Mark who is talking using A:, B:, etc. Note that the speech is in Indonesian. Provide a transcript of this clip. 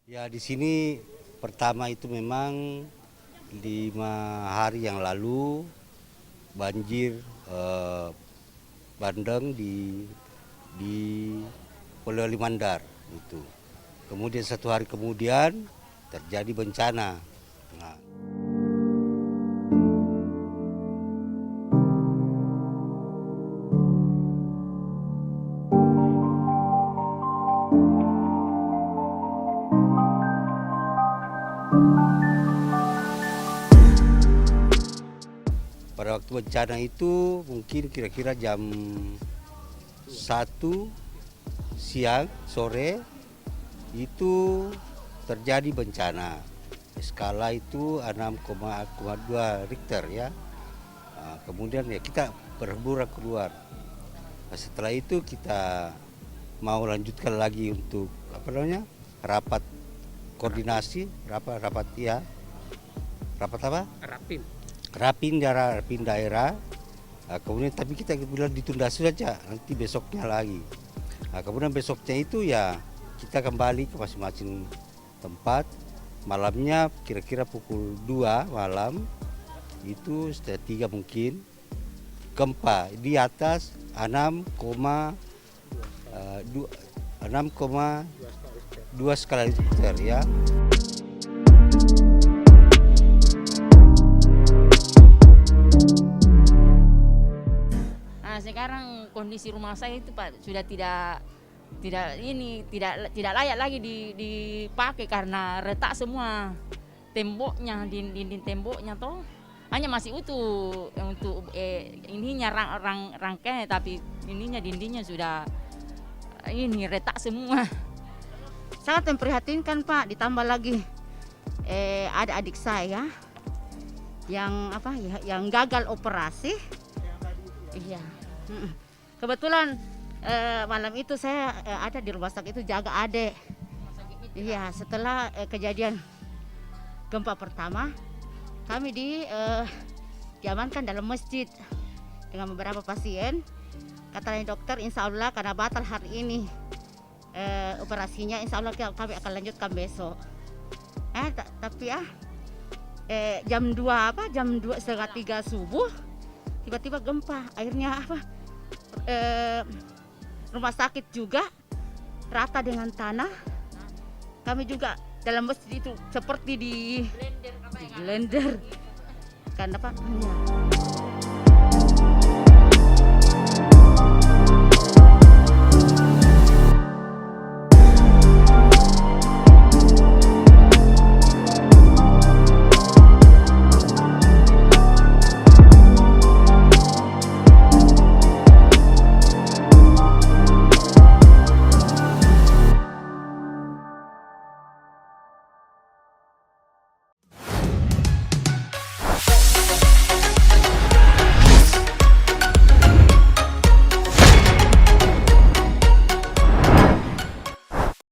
A: Ya di sini pertama itu memang 5 hari yang lalu banjir bandang di Polewali Mandar itu. Kemudian 1 hari kemudian terjadi bencana. Nah, pada waktu bencana itu mungkin kira-kira jam 1 siang sore itu terjadi bencana. Skala itu 6,2 Richter ya. Nah, kemudian ya kita berhamburan keluar. Nah, setelah itu kita mau lanjutkan lagi untuk rapat koordinasi, rapat ya, rapat apa? Rapin daerah. Nah, kemudian tapi kita bilang ditunda saja, nanti besoknya lagi. Nah, kemudian besoknya itu ya kita kembali ke masing-masing tempat. Malamnya kira-kira pukul 2 malam itu setengah 3 mungkin gempa di atas 6,2 skala Richter ya.
B: Nah, sekarang kondisi rumah saya itu Pak sudah tidak layak lagi dipakai karena retak semua temboknya, dinding temboknya toh hanya masih utuh untuk ininya rangkainya, tapi ininya dindingnya sudah ini retak semua. Sangat memprihatinkan Pak, ditambah lagi ada adik saya yang gagal operasi. Iya. Kebetulan malam itu saya ada di rumah sakit itu jaga adik. Iya, setelah kejadian gempa pertama, kami diamankan dalam masjid dengan beberapa pasien. Katanya dokter, insya Allah karena batal hari ini operasinya, insya Allah kami akan lanjutkan besok. Tapi jam 2 setengah 3 subuh tiba-tiba gempa, akhirnya rumah sakit juga rata dengan tanah. Kami juga dalam masjid itu seperti di blender karena Pak.